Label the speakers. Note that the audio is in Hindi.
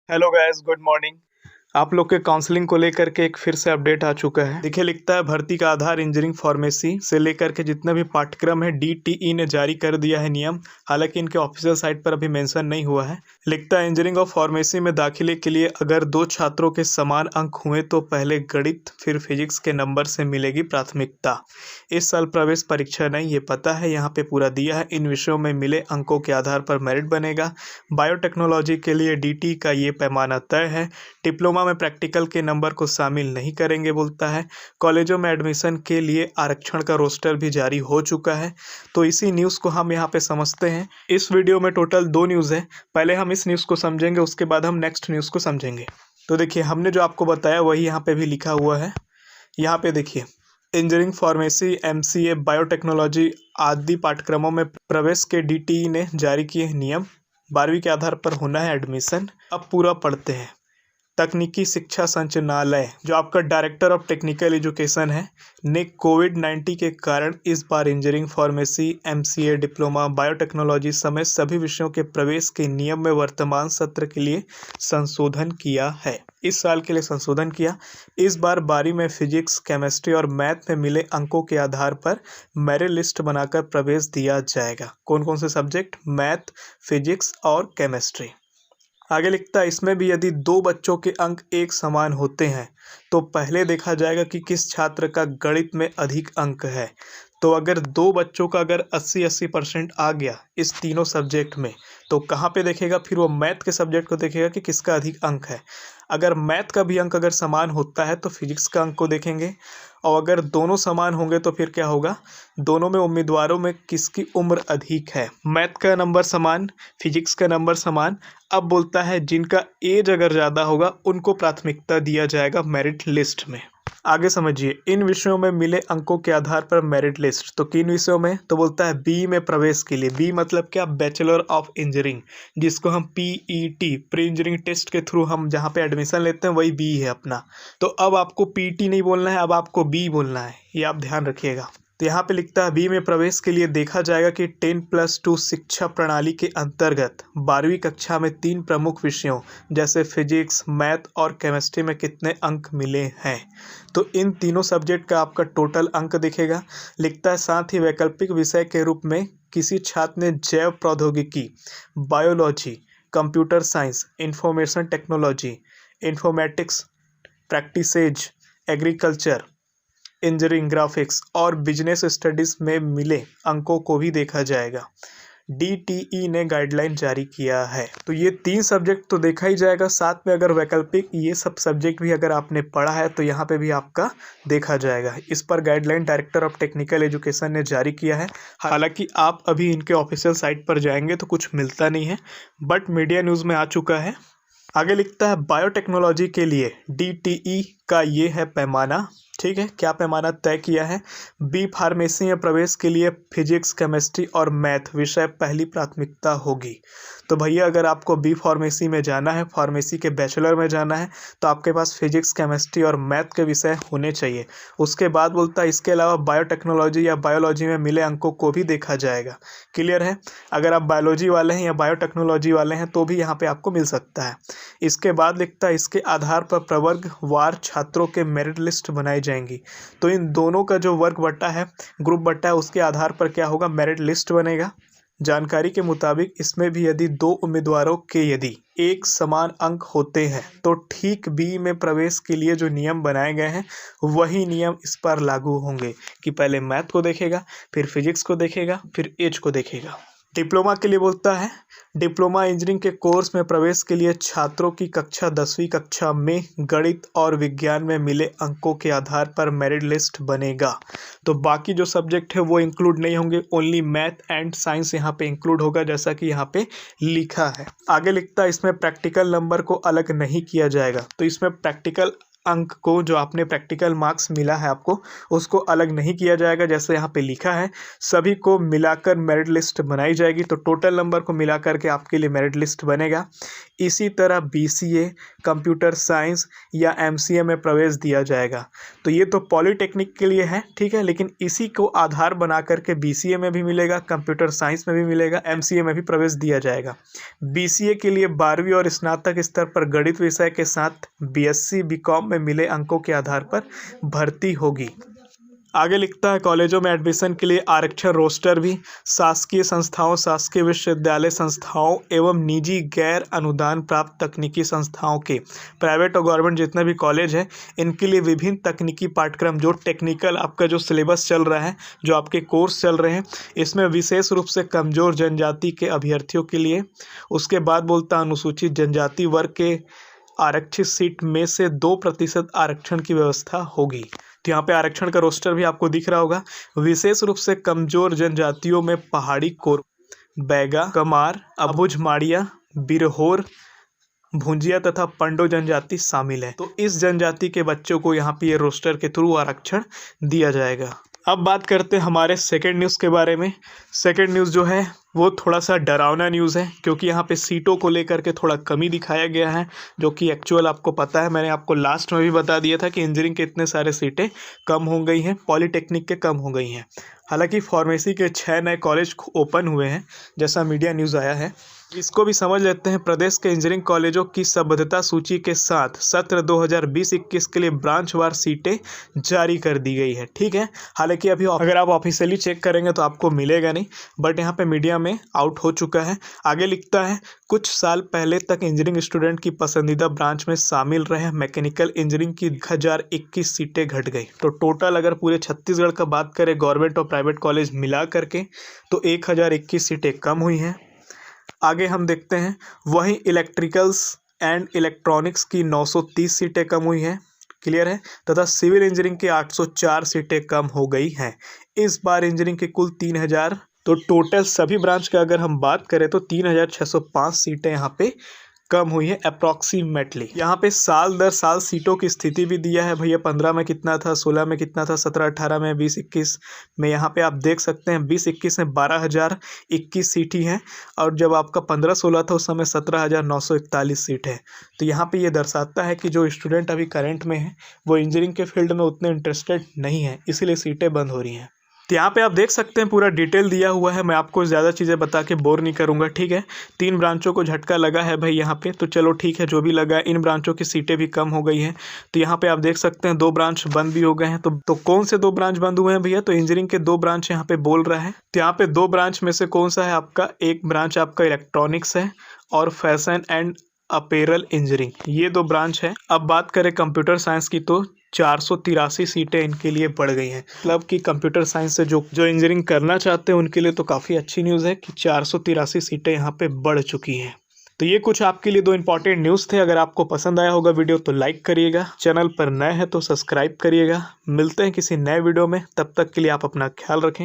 Speaker 1: Hello guys, good morning. आप लोग के काउंसलिंग को लेकर के एक फिर से अपडेट आ चुका है। देखिए, लिखता है भर्ती का आधार इंजीनियरिंग फार्मेसी से लेकर के जितने भी पाठ्यक्रम है डीटीई ने जारी कर दिया है नियम। हालांकि इनके ऑफिशियल साइट पर अभी मेंशन नहीं हुआ है। लिखता है इंजीनियरिंग और फार्मेसी में दाखिले के लिए अगर दो छात्रों के समान अंक हुए तो पहले गणित फिर फिजिक्स के नंबर से मिलेगी प्राथमिकता। इस साल प्रवेश परीक्षा नहीं, ये पता है, यहाँ पे पूरा दिया है। इन विषयों में मिले अंकों के आधार पर मेरिट बनेगा। बायोटेक्नोलॉजी के लिए डीटी का ये पैमाना तय है। डिप्लोमा में प्रैक्टिकल के नंबर को शामिल नहीं करेंगे बोलता है। कॉलेजों में एडमिशन के लिए आरक्षण का रोस्टर भी जारी हो चुका है। तो इसी न्यूज़ को हम यहाँ पे समझते हैं। इस वीडियो में टोटल 2 न्यूज़ है। पहले हम इस न्यूज़ को समझेंगे, उसके बाद हम नेक्स्ट न्यूज़ को समझेंगे। तो देखिए, हमने जो आपको बताया वही यहाँ पे भी लिखा हुआ है। यहाँ पे देखिए, इंजीनियरिंग फार्मेसी एमसीए बायोटेक्नोलॉजी आदि पाठ्यक्रमों में प्रवेश के डीटीई ने जारी किए नियम। 12वीं के आधार पर होना है एडमिशन। अब पूरा पढ़ते हैं। तकनीकी शिक्षा संचालनालय, जो आपका डायरेक्टर ऑफ टेक्निकल एजुकेशन है, ने कोविड-19 के कारण इस बार engineering pharmacy MCA diploma biotechnology समेत सभी विषयों के प्रवेश के नियम में वर्तमान सत्र के लिए संशोधन किया है। इस साल के लिए संशोधन किया। इस बार 12वीं में फिजिक्स, केमिस्ट्री और मैथ में मिले अंकों के आधार पर मेरिट लिस्ट बनाकर प्रवेश दिया जाएगा। कौन कौन से सब्जेक्ट? मैथ, फिजिक्स और केमिस्ट्री। आगे लिखता है इसमें भी यदि दो बच्चों के अंक एक समान होते हैं तो पहले देखा जाएगा कि किस छात्र का गणित में अधिक अंक है। तो अगर दो बच्चों का अगर 80% आ गया इस तीनों सब्जेक्ट में, तो कहाँ पे देखेगा? फिर वो मैथ के सब्जेक्ट को देखेगा कि किसका अधिक अंक है। अगर मैथ का भी अंक अगर समान होता है तो फिजिक्स का अंक को देखेंगे, और अगर दोनों समान होंगे तो फिर क्या होगा? दोनों में उम्मीदवारों में किसकी उम्र अधिक है। मैथ का नंबर समान, फिजिक्स का नंबर समान। अब बोलता है जिनका एज अगर ज़्यादा होगा उनको प्राथमिकता दिया जाएगा मेरिट लिस्ट में। आगे समझिए, इन विषयों में मिले अंकों के आधार पर मेरिट लिस्ट। तो किन विषयों में? तो बोलता है बी में प्रवेश के लिए। बी मतलब क्या? बैचलर ऑफ इंजीनियरिंग, जिसको हम पीईटी प्री इंजीनियरिंग टेस्ट के थ्रू हम जहाँ पे एडमिशन लेते हैं वही बी है अपना। तो अब आपको पीईटी नहीं बोलना है, अब आपको बी बोलना है, ये आप ध्यान रखिएगा। तो यहाँ पे लिखता है बी में प्रवेश के लिए देखा जाएगा कि 10+2 शिक्षा प्रणाली के अंतर्गत 12वीं कक्षा में 3 प्रमुख विषयों जैसे फिजिक्स, मैथ और केमिस्ट्री में कितने अंक मिले हैं। तो इन तीनों सब्जेक्ट का आपका टोटल अंक दिखेगा। लिखता है साथ ही वैकल्पिक विषय के रूप में किसी छात्र ने जैव प्रौद्योगिकी, biology, computer science, information technology, informatics, practices, agriculture, engineering, graphics और बिजनेस स्टडीज़ में मिले अंकों को भी देखा जाएगा। डीटीई ने गाइडलाइन जारी किया है। तो ये 3 सब्जेक्ट तो देखा ही जाएगा, साथ में अगर वैकल्पिक ये सब सब्जेक्ट भी अगर आपने पढ़ा है तो यहाँ पे भी आपका देखा जाएगा। इस पर guideline director of technical education ने जारी किया है। हालांकि आप अभी इनके ऑफिशियल साइट पर जाएंगे तो कुछ मिलता नहीं है, बट मीडिया न्यूज़ में आ चुका है। आगे लिखता है बायोटेक्नोलॉजी के लिए डीटीई का ये है पैमाना। ठीक है, क्या पैमाना तय किया है? बी फार्मेसी में प्रवेश के लिए फिजिक्स, केमिस्ट्री और मैथ विषय पहली प्राथमिकता होगी। तो भैया अगर आपको बी फार्मेसी में जाना है, फार्मेसी के बैचलर में जाना है, तो आपके पास फिजिक्स, केमिस्ट्री और मैथ के विषय होने चाहिए। उसके बाद बोलता है इसके अलावा बायोटेक्नोलॉजी या बायोलॉजी में मिले अंकों को भी देखा जाएगा। क्लियर है? अगर आप बायोलॉजी वाले हैं या बायोटेक्नोलॉजी वाले हैं तो भी यहाँ पे आपको मिल सकता है। इसके बाद लिखता है इसके आधार पर प्रवर्ग वार छात्रों के मेरिट लिस्ट बनाई जाएंगी। तो इन दोनों का जो वर्ग बटा है, ग्रुप बटा है, उसके आधार पर क्या होगा? मेरिट लिस्ट बनेगा। जानकारी के मुताबिक इसमें भी यदि दो उम्मीदवारों के यदि एक समान अंक होते हैं तो ठीक बी में प्रवेश के लिए जो नियम बनाए गए हैं वही नियम इस पर लागू होंगे कि पहले मैथ को देखेगा, फिर फिजिक्स को देखेगा, फिर एज को देखेगा। डिप्लोमा के लिए बोलता है डिप्लोमा इंजीनियरिंग के कोर्स में प्रवेश के लिए छात्रों की कक्षा 10वीं कक्षा में गणित और विज्ञान में मिले अंकों के आधार पर मेरिट लिस्ट बनेगा। तो बाकी जो सब्जेक्ट है वो इंक्लूड नहीं होंगे, ओनली मैथ एंड साइंस यहाँ पे इंक्लूड होगा, जैसा कि यहाँ पे लिखा है। आगे लिखता है इसमें प्रैक्टिकल नंबर को अलग नहीं किया जाएगा। तो इसमें प्रैक्टिकल अंक को जो आपने प्रैक्टिकल मार्क्स मिला है आपको उसको अलग नहीं किया जाएगा। जैसे यहाँ पे लिखा है सभी को मिलाकर मेरिट लिस्ट बनाई जाएगी, तो टोटल नंबर को मिलाकर के आपके लिए मेरिट लिस्ट बनेगा। इसी तरह BCA, कंप्यूटर साइंस या MCA में प्रवेश दिया जाएगा। तो ये तो पॉलीटेक्निक के लिए है, ठीक है, लेकिन इसी को आधार बना करके BCA में भी मिलेगा, कंप्यूटर साइंस में भी मिलेगा, MCA में भी प्रवेश दिया जाएगा। BCA के लिए 12वीं और स्नातक स्तर पर गणित विषय के साथ BSc BCom में मिले अंकों के आधार पर भर्ती होगी। आगे लिखता है कॉलेजों में एडमिशन के लिए आरक्षण रोस्टर भी शासकीय संस्थाओं, शासकीय विश्वविद्यालय संस्थाओं एवं निजी गैर अनुदान प्राप्त तकनीकी संस्थाओं के, प्राइवेट और गवर्नमेंट जितने भी कॉलेज हैं इनके लिए विभिन्न तकनीकी पाठ्यक्रम, जो टेक्निकल आपका जो सिलेबस चल रहा है, जो आपके कोर्स चल रहे हैं, इसमें विशेष रूप से कमजोर जनजाति के अभ्यर्थियों के लिए। उसके बाद बोलता अनुसूचित जनजाति वर्ग के आरक्षित सीट में से 2% आरक्षण की व्यवस्था होगी। तो यहाँ पे आरक्षण का रोस्टर भी आपको दिख रहा होगा। विशेष रूप से कमजोर जनजातियों में पहाड़ी कोर, बैगा, कमार, अबुझ माड़िया, बिरहोर, भुंजिया तथा पंडो जनजाति शामिल है। तो इस जनजाति के बच्चों को यहाँ पे ये रोस्टर के थ्रू आरक्षण दिया जाएगा। अब बात करते हैं हमारे सेकेंड न्यूज़ के बारे में। सेकेंड न्यूज़ जो है वो थोड़ा सा डरावना न्यूज़ है, क्योंकि यहाँ पे सीटों को लेकर के थोड़ा कमी दिखाया गया है, जो कि एक्चुअल आपको पता है, मैंने आपको लास्ट में भी बता दिया था कि इंजीनियरिंग के इतने सारे सीटें कम हो गई हैं, पॉलीटेक्निक के कम हो गई हैं। हालांकि फार्मेसी के 6 नए कॉलेज ओपन हुए हैं, जैसा मीडिया न्यूज़ आया है। इसको भी समझ लेते हैं। प्रदेश के इंजीनियरिंग कॉलेजों की संबद्धता सूची के साथ सत्र 2020-21 के लिए ब्रांचवार सीटें जारी कर दी गई है, ठीक है। हालांकि अभी अगर आप ऑफिशियली चेक करेंगे तो आपको मिलेगा नहीं, बट यहाँ पे मीडिया में आउट हो चुका है। आगे लिखता है कुछ साल पहले तक इंजीनियरिंग स्टूडेंट की पसंदीदा ब्रांच में शामिल रहे मैकेनिकल इंजीनियरिंग की 1021 सीटें घट गई। तो टोटल अगर पूरे छत्तीसगढ़ का बात करें गवर्नमेंट और प्राइवेट कॉलेज मिला करके, तो 1021 सीटें कम हुई हैं। आगे हम देखते हैं वहीं इलेक्ट्रिकल्स एंड इलेक्ट्रॉनिक्स की 930 सीटें कम हुई हैं, क्लियर है, तथा सिविल इंजीनियरिंग की 804 सीटें कम हो गई हैं। इस बार इंजीनियरिंग के कुल 3000, तो टोटल सभी ब्रांच का अगर हम बात करें तो 3605 सीटें यहाँ पे कम हुई है अप्रॉक्सीमेटली। यहाँ पे साल दर साल सीटों की स्थिति भी दिया है भैया, 15 में कितना था, 16 में कितना था, 17-18 में, 20-21 में। यहाँ पे आप देख सकते हैं 20-21 में 12,021 सीट ही हैं, और जब आपका 15-16 था उस समय 17,941 सीट है। तो यहाँ पे ये दर्शाता है कि जो स्टूडेंट अभी करंट में है वो इंजीनियरिंग के फील्ड में उतने इंटरेस्टेड नहीं है, इसीलिए सीटें बंद हो रही हैं। तो यहाँ पे आप देख सकते हैं पूरा डिटेल दिया हुआ है, मैं आपको ज़्यादा चीज़ें बता के बोर नहीं करूँगा, ठीक है। 3 ब्रांचों को झटका लगा है भाई यहाँ पे, तो चलो ठीक है, जो भी लगा है, इन ब्रांचों की सीटें भी कम हो गई हैं। तो यहाँ पे आप देख सकते हैं 2 ब्रांच बंद भी हो गए हैं। तो कौन से 2 ब्रांच बंद हुए हैं भैया? तो इंजीनियरिंग के 2 ब्रांच यहाँ पे बोल रहा है। तो यहाँ पे 2 ब्रांच में से कौन सा है आपका? एक ब्रांच आपका इलेक्ट्रॉनिक्स है और फैशन एंड अपैरल इंजीनियरिंग, ये 2 ब्रांच है। अब बात करें कंप्यूटर साइंस की, तो 483 सीटें इनके लिए बढ़ गई हैं। मतलब कि कंप्यूटर साइंस से जो इंजीनियरिंग करना चाहते हैं उनके लिए तो काफ़ी अच्छी न्यूज़ है कि 483 सीटें यहाँ पे बढ़ चुकी हैं। तो ये कुछ आपके लिए 2 इंपॉर्टेंट न्यूज़ थे। अगर आपको पसंद आया होगा वीडियो तो लाइक करिएगा, चैनल पर नए हैं तो सब्सक्राइब करिएगा। मिलते हैं किसी नए वीडियो में, तब तक के लिए आप अपना ख्याल रखें।